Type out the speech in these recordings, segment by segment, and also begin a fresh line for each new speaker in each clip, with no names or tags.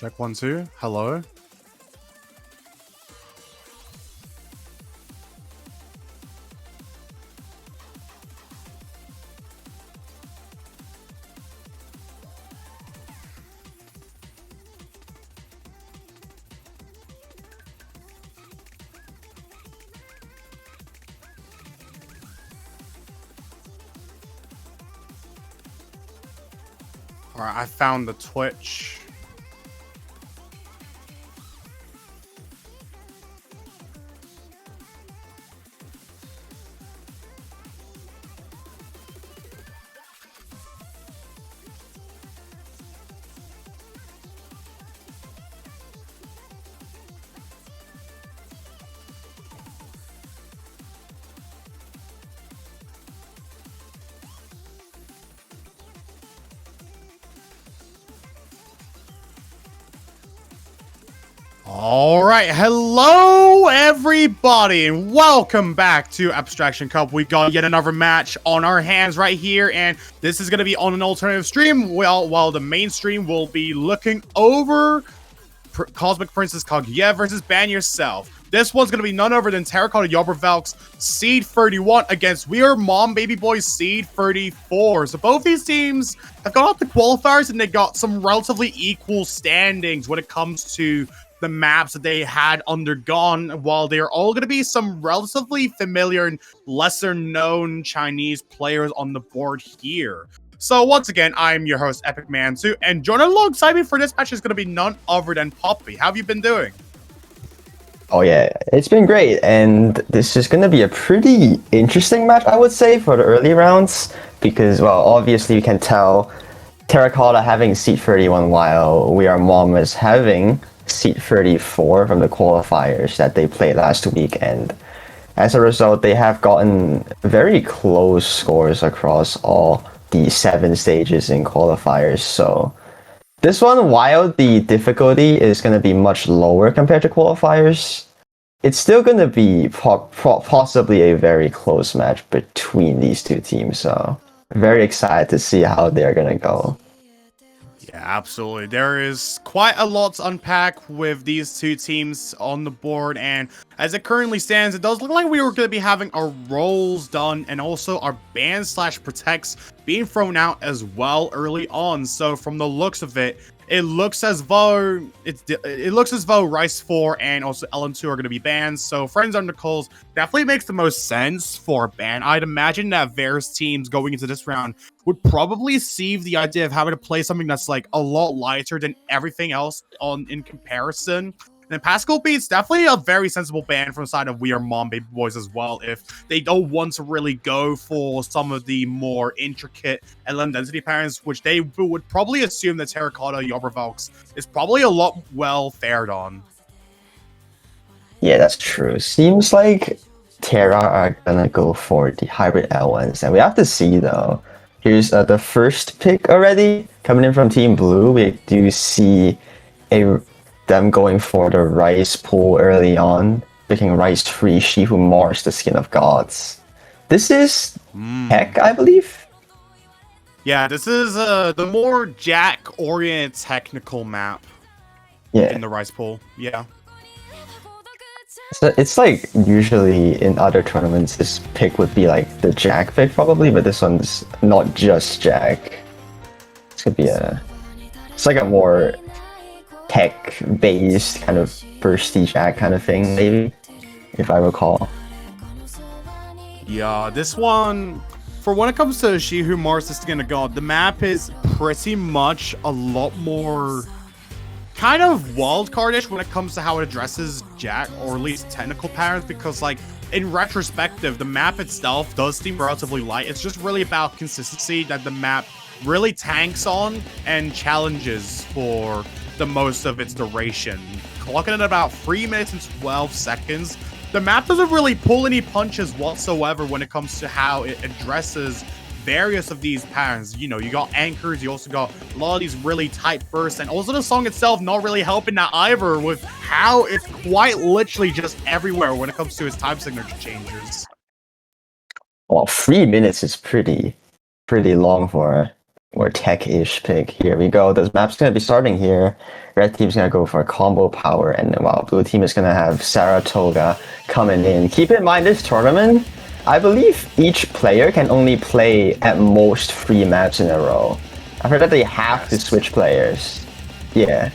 Check 1 2. Hello. Alright, I found the Twitch. Alright, hello everybody, and welcome back to Abstraction Cup. We've got yet another match on our hands right here, and this is going to be on an alternative stream, while the main stream will be looking over Cosmic Princess Kaguya versus Ban Yourself. This one's going to be none other than Terracotta yobrevelcs Seed 31 against We Are Mom Baby Boys Seed 34. So both these teams have got out the qualifiers, and they got some relatively equal standings when it comes to the maps that they had undergone, while they're all going to be some relatively familiar and lesser known Chinese players on the board here. So once again, I'm your host, Epic Man2, and joining alongside me for this match is going to be none other than Popy. How have you been doing?
Oh yeah, it's been great, and this is going to be a pretty interesting match, I would say, for the early rounds, because, well, obviously you can tell Terracotta having seat 31 while We Are Mom is having seat 34 from the qualifiers that they played last week, and as a result they have gotten very close scores across all the 7 stages in qualifiers. So this one, while the difficulty is going to be much lower compared to qualifiers, it's still going to be possibly a very close match between these two teams, so very excited to see how they're going to go.
Yeah, absolutely. There is quite a lot to unpack with these two teams on the board, and as it currently stands, it does look like we were going to be having our roles done and also our ban/protects being thrown out as well early on. So from the looks of it, it looks as though Rice 4 and also LM2 are going to be banned. So Friends Under Calls definitely makes the most sense for a ban. I'd imagine that various teams going into this round would probably see the idea of having to play something that's like a lot lighter than everything else in comparison. And Pascal Beat's definitely a very sensible ban from the side of We Are Mom Baby Boys as well, if they don't want to really go for some of the more intricate LM density patterns, which they would probably assume that Terracotta yobrevelcs is probably a lot well fared on.
Yeah, that's true. Seems like Terra are gonna go for the hybrid L1s, and we have to see though. Here's the first pick already coming in from Team Blue. We do see them going for the Rice pool early on, picking Rice 3, She Who Mars, the Skin of Gods. This is Tech, I believe?
Yeah, this is the more Jack-oriented technical map in the Rice pool. Yeah.
So it's like usually in other tournaments, this pick would be like the Jack pick probably, but this one's not just Jack. It's gonna be it's like a more tech-based kind of bursty Jack kind of thing, maybe, if I recall.
Yeah, this one, for when it comes to She Who Mars, the Skin of God, the map is pretty much a lot more kind of wildcardish when it comes to how it addresses Jack, or at least technical patterns, because like in retrospective, the map itself does seem relatively light. It's just really about consistency that the map really tanks on and challenges for the most of its duration. Clocking at about 3 minutes and 12 seconds, the map doesn't really pull any punches whatsoever when it comes to how it addresses various of these patterns. You know, you got anchors, you also got a lot of these really tight bursts, and also the song itself not really helping that either, with how it's quite literally just everywhere when it comes to its time signature changes.
Well, 3 minutes is pretty long for more tech-ish pick. Here we go. This map's gonna be starting here. Red team's gonna go for a combo power, and while blue team is gonna have Saratoga coming in. Keep in mind this tournament, I believe each player can only play at most 3 maps in a row. I heard that they have to switch players. Yeah.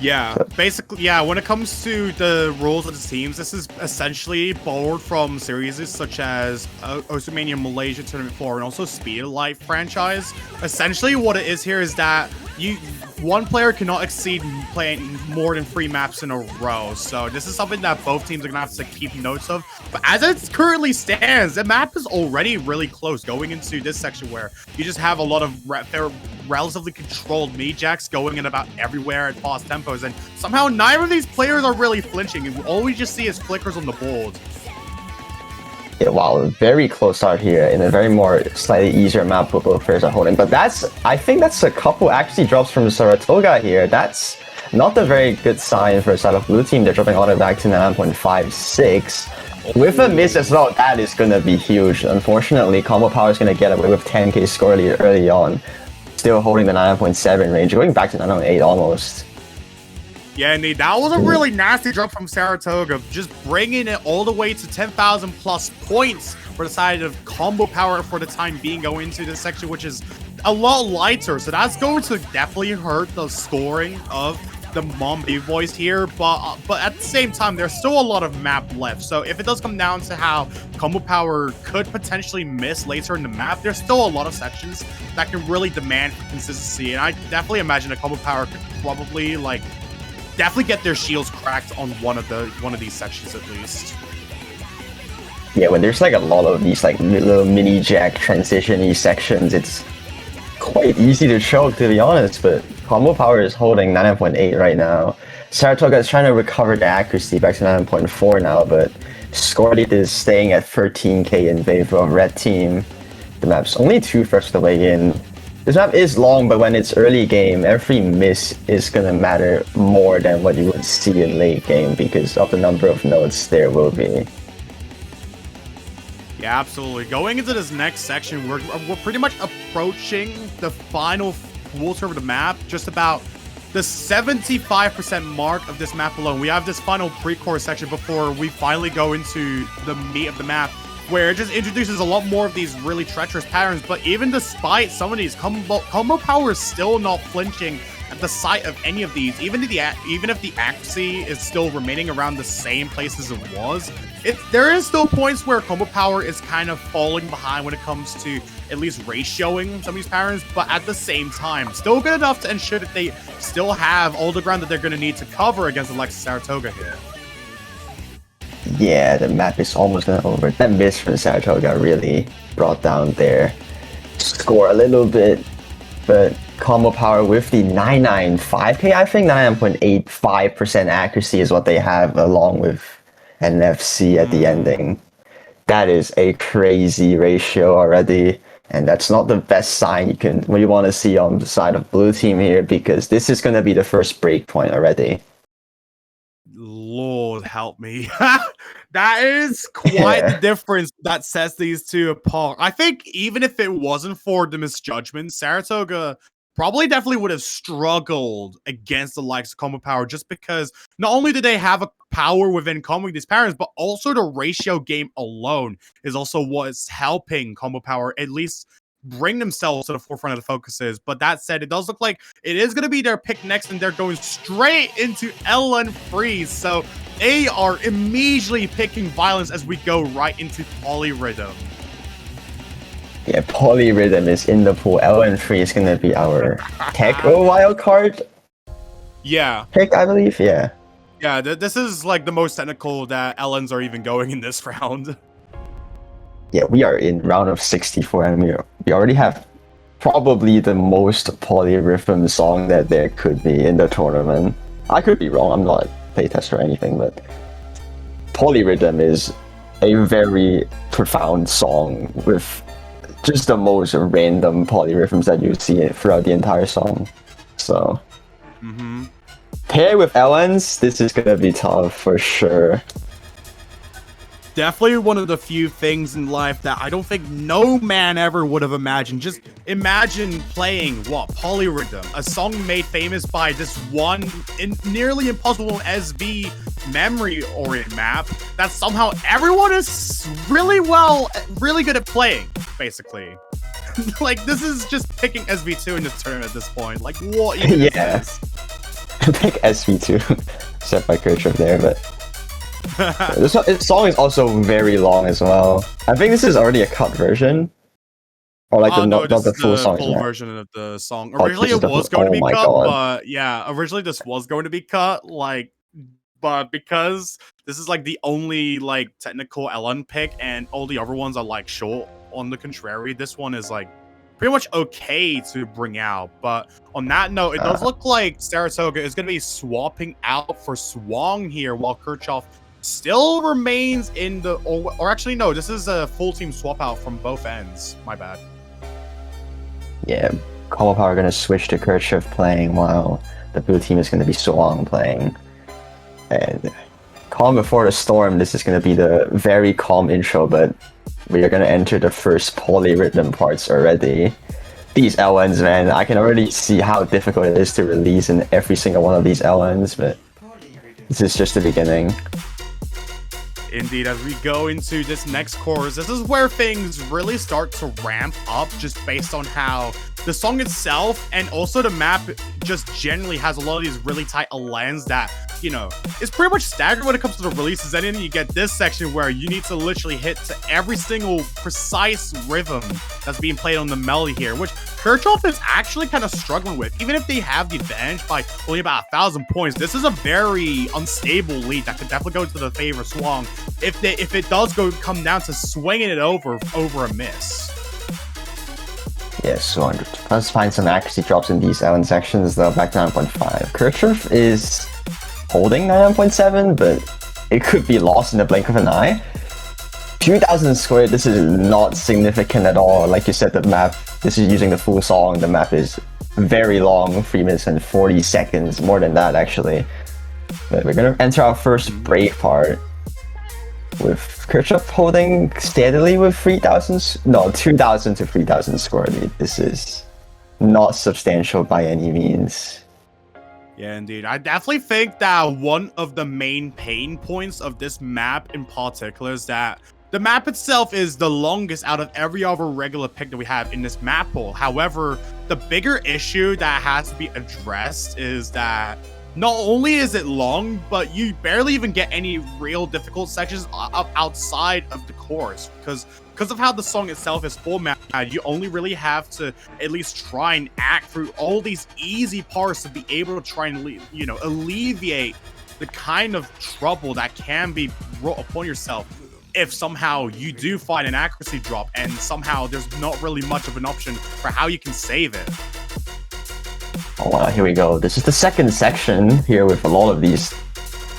Yeah, basically, yeah, when it comes to the rules of the teams, this is essentially borrowed from series such as Oceania Malaysia Tournament 4 and also Speed of Light franchise. Essentially, what it is here is that one player cannot exceed playing more than 3 maps in a row. So this is something that both teams are going to have to keep notes of. But as it currently stands, the map is already really close going into this section where you just have a lot of relatively controlled mid-jacks going in about everywhere at fast tempos, and somehow neither of these players are really flinching, and all we just see is flickers on the board.
Yeah, wow, very close start here in a very more slightly easier map what both players are holding. But I think that's a couple actually drops from Saratoga here. That's not a very good sign for a side of blue team. They're dropping all the way back to 9.56. With a miss as well, that is going to be huge. Unfortunately, Combo Power is going to get away with 10k score early on. Still holding the 9.7 range, going back to 9.8 almost.
Yeah, indeed. That was a really nasty drop from Saratoga, just bringing it all the way to 10,000 plus points for the side of Combo Power for the time being going into this section, which is a lot lighter. So that's going to definitely hurt the scoring of the Mom B-Boys here, but at the same time, there's still a lot of map left. So if it does come down to how Combo Power could potentially miss later in the map, there's still a lot of sections that can really demand consistency. And I definitely imagine that Combo Power could probably definitely get their shields cracked on one of these sections at least.
Yeah, when there's a lot of these little mini jack transition-y sections, it's quite easy to choke, to be honest, but Combo Power is holding 9.8 right now. Saratoga is trying to recover the accuracy back to 9.4 now, but score lead is staying at 13k in favor of red team. The map's only 2 firsts the way in. This map is long, but when it's early game, every miss is gonna matter more than what you would see in late game because of the number of nodes there will be.
Yeah, absolutely. Going into this next section, we're pretty much approaching the final quarter of the map, just about the 75% mark of this map alone. We have this final pre-core section before we finally go into the meat of the map, where it just introduces a lot more of these really treacherous patterns. But even despite some of these, Combo Power is still not flinching at the sight of any of these. Even if the accuracy is still remaining around the same place as it was, there is still points where Combo Power is kind of falling behind when it comes to at least ratioing some of these patterns, but at the same time, still good enough to ensure that they still have all the ground that they're going to need to cover against Alexis Saratoga here.
Yeah, the map is almost gonna over. That miss from Saratoga really brought down their score a little bit, but Combo Power with the 995k, I think 99.85% accuracy is what they have, along with NFC at the ending. That is a crazy ratio already, and that's not the best sign you want to see on the side of blue team here, because this is gonna be the first break point already.
Lord help me. That is quite the difference that sets these two apart. I think even if it wasn't for the misjudgment, Saratoga definitely would have struggled against the likes of Combo Power, just because not only do they have a power within comboing these patterns, but also the ratio game alone is also what's helping Combo Power at least bring themselves to the forefront of the focuses. But that said, it does look like it is going to be their pick next, and they're going straight into LN Freeze. So they are immediately picking violence as we go right into Polyrhythm.
Yeah, Polyrhythm is in the pool. LN3 is going to be our Techo wildcard pick, I believe. Yeah.
Yeah, this is the most technical that LNs are even going in this round.
Yeah, we are in round of 64, and we already have probably the most polyrhythm song that there could be in the tournament. I could be wrong, I'm not a playtester or anything, but Polyrhythm is a very profound song with just the most random polyrhythms that you see throughout the entire song. So, paired with LNs, this is gonna be tough for sure.
definitely one of the few things in life that I don't think no man ever would have imagined. Just imagine playing Polyrhythm, a song made famous by this one nearly impossible SV memory-oriented map that somehow everyone is really good at playing, basically. Like, this is just picking SV2 in this tournament at this point. Like, what even is this?
Pick SV2, set by Kirchhoff there, but this song is also very long as well. I think this is already a cut version, or like not the full song.
Full version of the song. Originally, it was going to be cut, but yeah, originally this was going to be cut. Like, but because this is like the only like technical LN pick, and all the other ones are like short. On the contrary, this one is like pretty much okay to bring out. But on that note, it does look like Saratoga is going to be swapping out for Swang here, while Kirchhoff still remains in the... Or actually, no, this is a full team swap out from both ends. My bad.
Yeah, Combo Power are going to switch to Kirchhoff playing, while the blue team is going to be Swang playing. And Calm Before the Storm, this is going to be the very calm intro, but we are going to enter the first polyrhythm parts already. These LNs, man, I can already see how difficult it is to release in every single one of these LNs, but this is just the beginning.
Indeed, as we go into this next chorus, this is where things really start to ramp up, just based on how the song itself and also the map just generally has a lot of these really tight LNs that, you know, is pretty much staggered when it comes to the releases. And then you get this section where you need to literally hit to every single precise rhythm that's being played on the melody here, which Kirchhoff is actually kind of struggling with. Even if they have the advantage by only about 1,000 points, this is a very unstable lead that could definitely go to the favor of Swang if it does come down to swinging it over a miss.
Yeah, so let's find some accuracy drops in these LN sections, though. Back to 9.5. Kirchhoff is holding 9.7, but it could be lost in the blink of an eye. 2,000 squared, this is not significant at all. Like you said, the map, this is using the full song. The map is very long, 3 minutes and 40 seconds, more than that actually. But we're gonna enter our first break part with Kirchhoff holding steadily with 2,000 to 3,000 score lead. This is not substantial by any means.
Yeah, indeed. I definitely think that one of the main pain points of this map in particular is that the map itself is the longest out of every other regular pick that we have in this map pool. However, the bigger issue that has to be addressed is that not only is it long, but you barely even get any real difficult sections up outside of the chorus, because of how the song itself is formatted. You only really have to at least try and act through all these easy parts to be able to try and alleviate the kind of trouble that can be brought upon yourself if somehow you do find an accuracy drop and somehow there's not really much of an option for how you can save it.
Oh wow, here we go. This is the second section here with a lot of these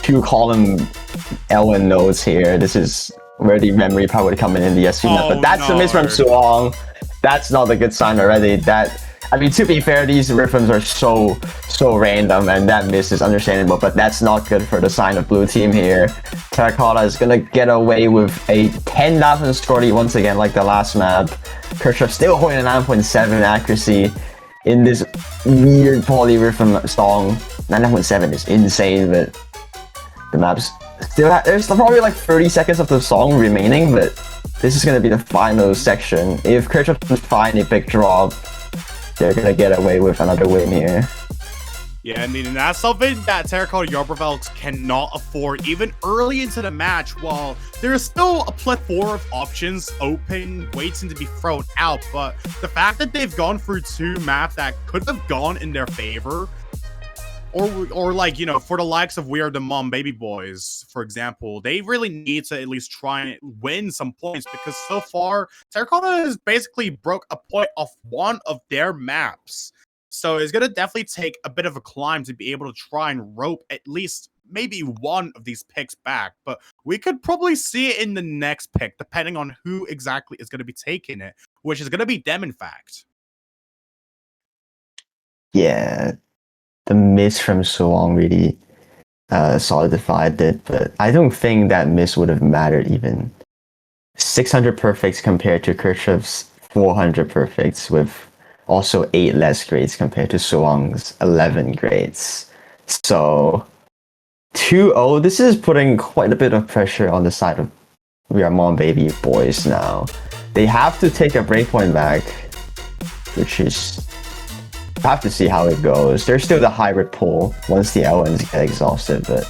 2-column LN nodes here. This is where the memory power would come in the SV net, but that's a miss from Suong. That's not a good sign already. I mean, to be fair, these rhythms are so random, and that miss is understandable, but that's not good for the sign of blue team here. Terracotta is gonna get away with a 10,000 score lead once again, like the last map. Kirchhoff still holding a 9.7 accuracy in this weird polyrhythm song. 9.7 is insane, but the map's still there's probably like 30 seconds of the song remaining, but this is gonna be the final section. If Kirchhoff can find a big drop, they're gonna get away with another win here.
Yeah, I mean, and that's something that Terracotta yobrevelcs cannot afford even early into the match, while there is still a plethora of options open, waiting to be thrown out. But the fact that they've gone through 2 maps that could have gone in their favor, or like, you know, for the likes of We Are the Mom Baby Boys, for example, they really need to at least try and win some points, because so far, Terracotta has basically broke a point off one of their maps. So it's going to definitely take a bit of a climb to be able to try and rope at least maybe one of these picks back. But we could probably see it in the next pick, depending on who exactly is going to be taking it, which is going to be them, in fact.
Yeah, the miss from Suong really solidified it, but I don't think that miss would have mattered even. 600 perfects compared to Kirchhoff's 400 perfects, with also 8 less grades compared to Suwang's 11 grades. So 2-0, this is putting quite a bit of pressure on the side of We Are Mom Baby boys now. They have to take a breakpoint back, which is... have to see how it goes. There's still the hybrid pull once the LNs get exhausted, but...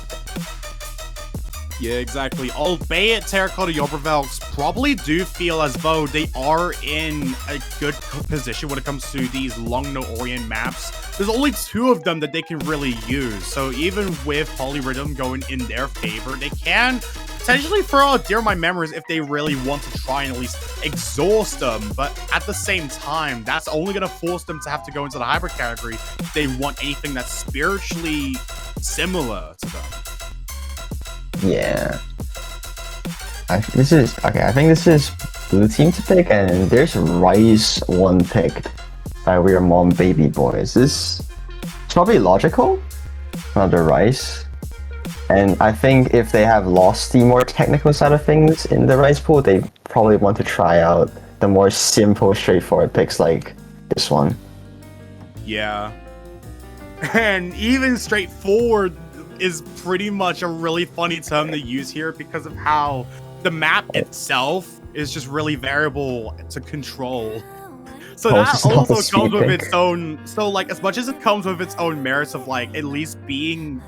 Yeah, exactly. Albeit Terracotta yobrevelcs probably do feel as though they are in a good position when it comes to these long no orient maps. There's only 2 of them that they can really use, so even with Polyrhythm going in their favor, they can potentially throw out Dear My Memories if they really want to try and at least exhaust them, but at the same time, that's only going to force them to have to go into the hybrid category if they want anything that's spiritually similar to them.
Yeah. I think this is blue team to pick, and there's Rice 1 picked by We Are Mom Baby Boys. This is probably logical, another Rice. And I think if they have lost the more technical side of things in the Rice pool, they probably want to try out the more simple, straightforward picks like this one.
Yeah. And even straightforward is pretty much a really funny term to use here because of how the map itself is just really variable to control. So that also comes with its own, so like as much as it comes with its own merits of like at least being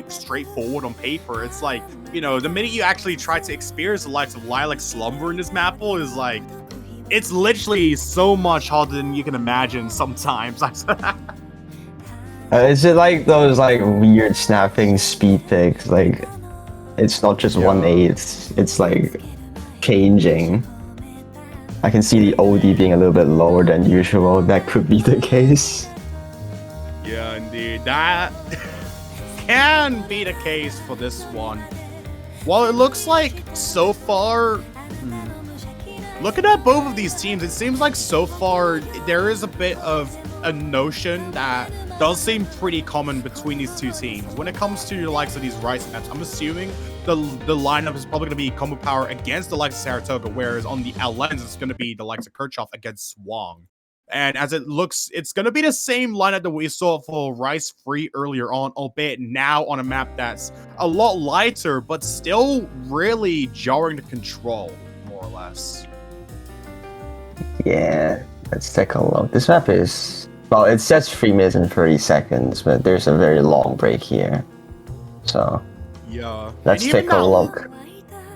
straightforward on paper, it's like, you know, the minute you actually try to experience the likes of Lilac Slumber in this map is like, it's literally so much harder than you can imagine sometimes.
Is it like those like weird snapping speed picks? Like, it's not just 1/8, it's like changing. I can see the OD being a little bit lower than usual. That could be the case.
Yeah, indeed. That can be the case for this one. While it looks like so far, looking at both of these teams, it seems like so far there is a bit of a notion that does seem pretty common between these 2 teams. When it comes to the likes of these Rice maps, I'm assuming the lineup is probably going to be combo power against the likes of Saratoga, whereas on the LNs, it's going to be the likes of Kirchhoff against Swang. And as it looks, it's going to be the same lineup that we saw for Rice Free earlier on, albeit now on a map that's a lot lighter, but still really jarring to control, more or less.
Yeah, let's take a look. This map is... well, it says 3 minutes and 30 seconds, but there's a very long break here. So,
yeah,
let's take a look.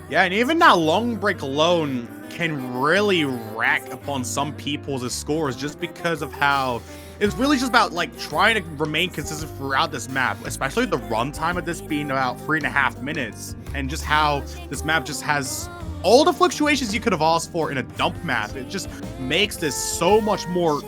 Yeah, and even that long break alone can really rack upon some people's scores just because of how it's really just about like trying to remain consistent throughout this map, especially the runtime of this being about 3.5 minutes, and just how this map just has all the fluctuations you could have asked for in a dump map. It just makes this so much more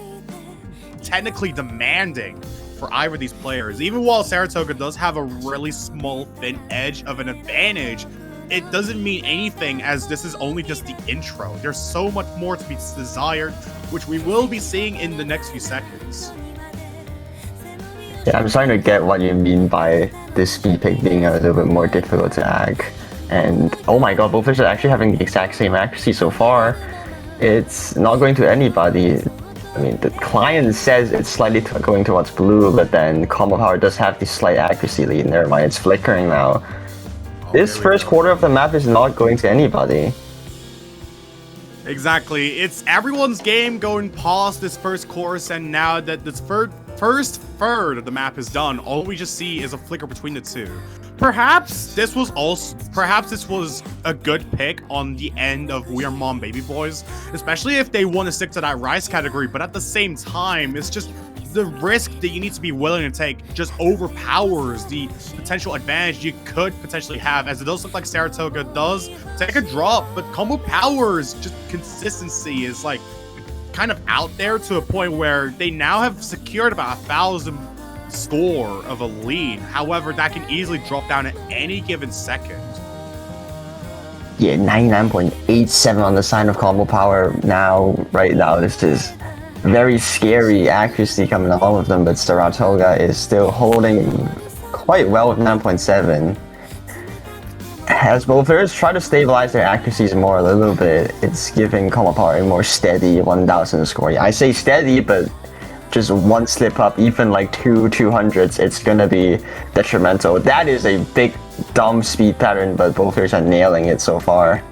technically demanding for either of these players. Even while Saratoga does have a really small, thin edge of an advantage, it doesn't mean anything as this is only just the intro. There's so much more to be desired, which we will be seeing in the next few seconds.
Yeah, I'm starting to get what you mean by this speed pick being a little bit more difficult to ag. And oh my god, both players are actually having the exact same accuracy so far. It's not going to anybody. I mean, the client says it's slightly going towards blue, but then Combo Power does have the slight accuracy lead. Never mind, it's flickering now. This first quarter of the map is not going to anybody.
Exactly. It's everyone's game going past this first course, and now that this first third of the map is done, all we just see is a flicker between the 2. Perhaps this was a good pick on the end of We Are Mom Baby Boys, especially if they want to stick to that Rice category, but at the same time, it's just the risk that you need to be willing to take just overpowers the potential advantage you could potentially have, as it does look like Saratoga does take a drop, but Combo Power's just consistency is like kind of out there to a point where they now have secured about 1,000 score of a lead. However, that can easily drop down at any given second.
Yeah, 99.87 on the sign of Combo Power right now. This is very scary accuracy coming along with them, but Saratoga is still holding quite well with 9.7. As both players try to stabilize their accuracies more a little bit, it's giving Combo Power a more steady 1000 score. I say steady, but just one slip up, even like 200s, it's gonna be detrimental. That is a big dumb speed pattern, but both players are nailing it so far.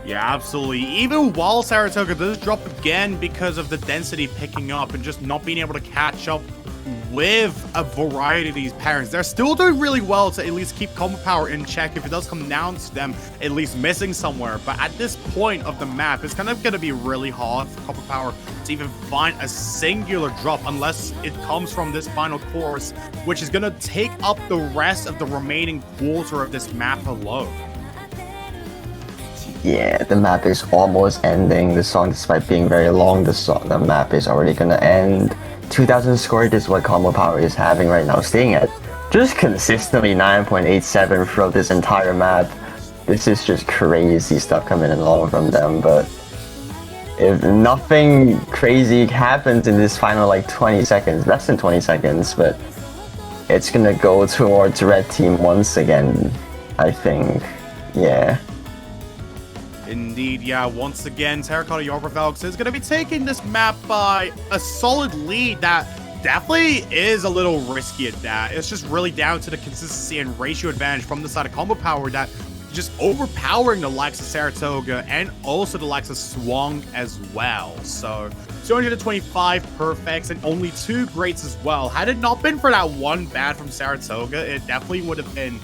Yeah, absolutely. Even while Saratoga does drop again because of the density picking up and just not being able to catch up with a variety of these patterns, they're still doing really well to at least keep Combo Power in check if it does come down to them at least missing somewhere. But at this point of the map, it's kind of going to be really hard for Combo Power to even find a singular drop unless it comes from this final course, which is going to take up the rest of the remaining quarter of this map alone.
Yeah, the map is almost ending. The song, despite being very long, the map is already gonna end. 2000 score is what Combo Power is having right now, staying at just consistently 9.87 throughout this entire map. This is just crazy stuff coming along from them, but if nothing crazy happens in this final like 20 seconds, less than 20 seconds, but it's gonna go towards Red Team once again, I think. Yeah.
Indeed, yeah, once again, Terracotta yobrevelcs is going to be taking this map by a solid lead that definitely is a little risky at that. It's just really down to the consistency and ratio advantage from the side of Combo Power that just overpowering the likes of Saratoga and also the likes of Swung as well. So 225 perfects and only 2 greats as well. Had it not been for that one bad from Saratoga, it definitely would have been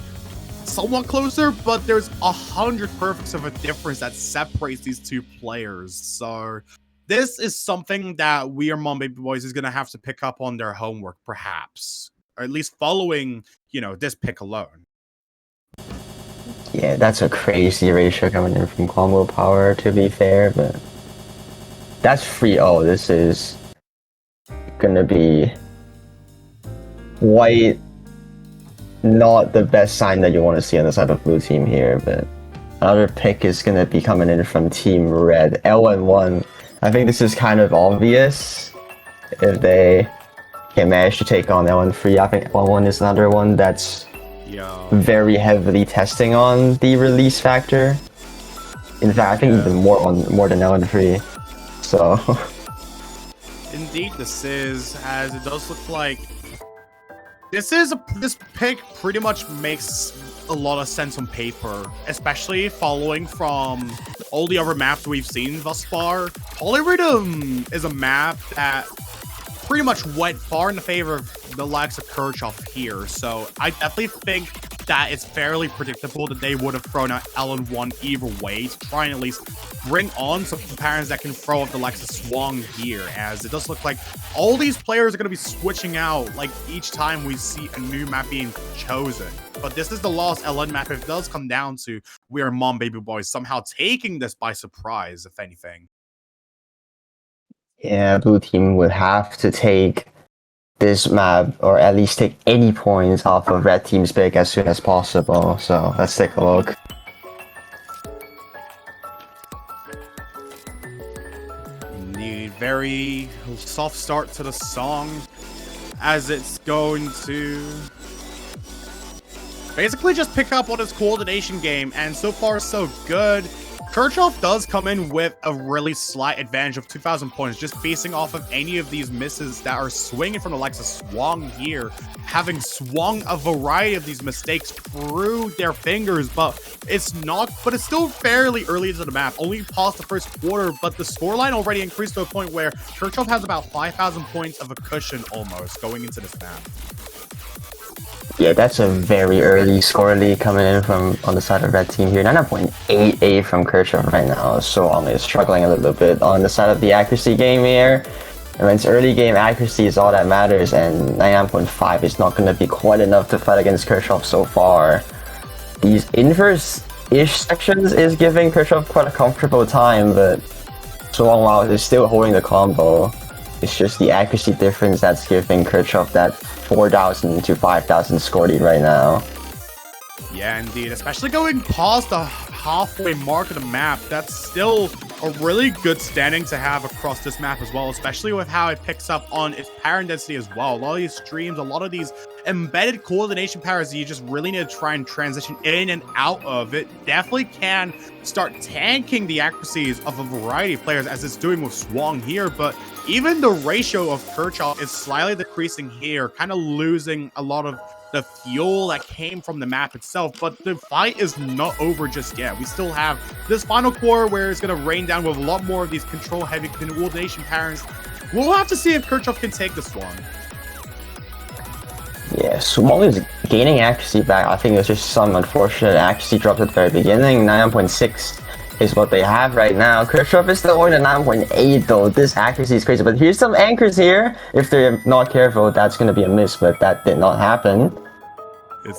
somewhat closer, but there's 100 perfects of a difference that separates these two players. So this is something that we are Mom Baby Boys is going to have to pick up on their homework, perhaps, or at least following, you know, this pick alone.
Yeah, that's a crazy ratio coming in from Combo Power, to be fair, but that's free. Oh, this is gonna be white. Not the best sign that you want to see on the side of blue team here, but another pick is going to be coming in from Team Red. LN1. I think this is kind of obvious if they can manage to take on LN3. I think LN1 is another one that's very heavily testing on the release factor. In fact, I think even more than LN3. So
Indeed, this is, as it does look like this pick pretty much makes a lot of sense on paper, especially following from all the other maps we've seen thus far. Polyrhythm is a map that pretty much went far in the favor of the likes of Kirchhoff here, so I definitely think that it's fairly predictable that they would have thrown out LN1 either way to try and at least bring on some patterns that can throw up the likes of Swung here, as it does look like all these players are going to be switching out like each time we see a new map being chosen. But this is the lost LN map. If it does come down to we are Mom Baby Boys somehow taking this by surprise, if anything.
yeah, blue team would have to take this map, or at least take any points off of red team's pick as soon as possible. So let's take a look.
Indeed, very soft start to the song, as it's going to basically just pick up on his coordination game, and so far so good. Kirchhoff does come in with a really slight advantage of 2,000 points, just basing off of any of these misses that are swinging from the likes of Swung here, having swung a variety of these mistakes through their fingers, but it's still fairly early into the map, only past the first quarter, but the scoreline already increased to a point where Kirchhoff has about 5,000 points of a cushion almost going into this map.
Yeah, that's a very early score lead coming in from on the side of red team here. 9.88 from Kirchhoff right now. So is struggling a little bit on the side of the accuracy game here. And when it's early game, accuracy is all that matters, and 99.5 is not going to be quite enough to fight against Kirchhoff so far. These inverse-ish sections is giving Kirchhoff quite a comfortable time, but so long while is still holding the combo. It's just the accuracy difference that's giving Kirchhoff that 4,000 to 5,000 score lead right now.
Yeah, indeed. Especially going past the halfway mark of the map, that's still a really good standing to have across this map as well, especially with how it picks up on its parent density as well. A lot of these streams, a lot of these embedded coordination powers that you just really need to try and transition in and out of it definitely can start tanking the accuracies of a variety of players, as it's doing with Swung here. But even the ratio of Kirchhoff is slightly decreasing here, kind of losing a lot of the fuel that came from the map itself. But the fight is not over just yet. We still have this final core where it's going to rain down with a lot more of these control-heavy coordination patterns. We'll have to see if Kirchhoff can take this one.
Yeah, Swung is gaining accuracy back. I think it's just some unfortunate accuracy drops at the very beginning. 9.6 is what they have right now. Kirchhoff is still only at 9.8 though. This accuracy is crazy. But here's some anchors here. If they're not careful, that's going to be a miss, but that did not happen.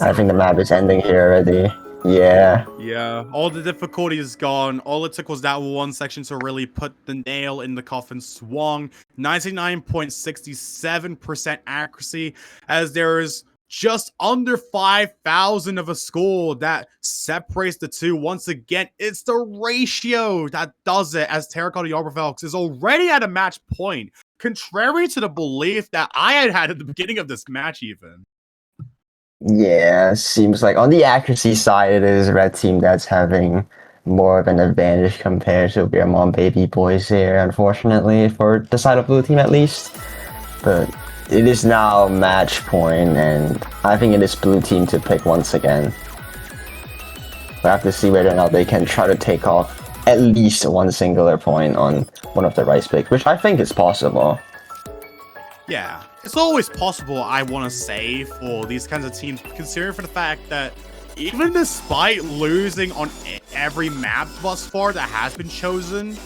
I think the map is ending here already. Yeah.
Yeah, all the difficulty is gone. All it took was that one section to really put the nail in the coffin. Swung 99.67% accuracy, as there is just under 5,000 of a score that separates the two. Once again, it's the ratio that does it, as Terracotta yobrevelcs is already at a match point, contrary to the belief that I had at the beginning of this match even.
Yeah, seems like on the accuracy side, it is Red Team that's having more of an advantage compared to Beermon Baby Boys here, unfortunately, for the side of Blue Team at least. But it is now match point, and I think it is Blue Team to pick once again. We have to see whether or not they can try to take off at least one singular point on one of the rice picks, which I think is possible.
Yeah, it's always possible, I want to say, for these kinds of teams, considering for the fact that even despite losing on every map thus far that has been chosen,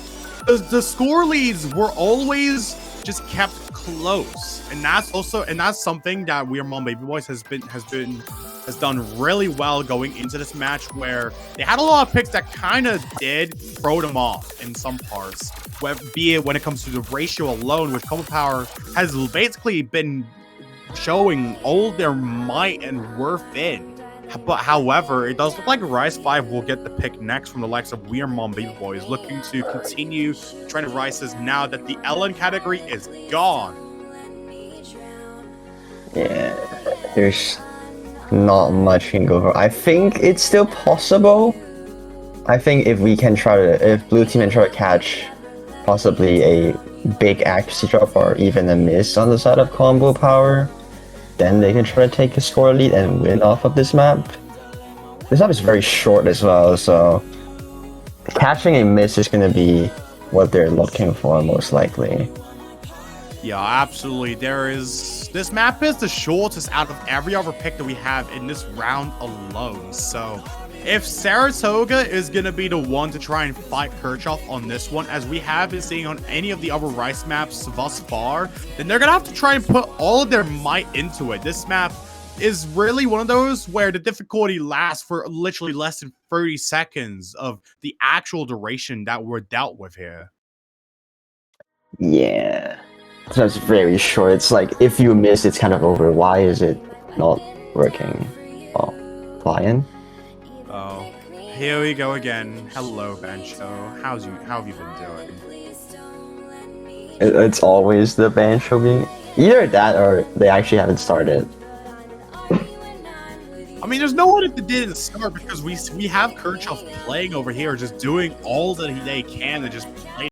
the score leads were always just kept close, and that's something that Beermon Baby Boys has done really well going into this match, where they had a lot of picks that kind of did throw them off in some parts, be it when it comes to the ratio alone, which Combo Power has basically been showing all their might and worth in. But however, it does look like Rise 5 will get the pick next from the likes of Beermon Baby Boys, looking to continue trying to rises now that the LN category is gone.
Yeah, there's not much can go for. I think it's still possible. I think if Blue Team can try to catch possibly a big accuracy drop or even a miss on the side of Combo Power, then they can try to take a score lead and win off of this map. This map is very short as well, so catching a miss is going to be what they're looking for most likely.
Yeah, absolutely. This map is the shortest out of every other pick that we have in this round alone. So if Saratoga is going to be the one to try and fight Kirchhoff on this one, as we have been seeing on any of the other Rice maps thus far, then they're going to have to try and put all of their might into it. This map is really one of those where the difficulty lasts for literally less than 30 seconds of the actual duration that we're dealt with here.
Yeah, so it's very short. It's like if you miss, it's kind of over. Why is it not working? Oh, flying.
Oh, here we go again. Hello, Bancho. How have you been doing?
It's always the Bancho being either that or they actually haven't started.
I mean, there's no one that didn't start, because we have Kirchhoff playing over here, just doing all that they can to just play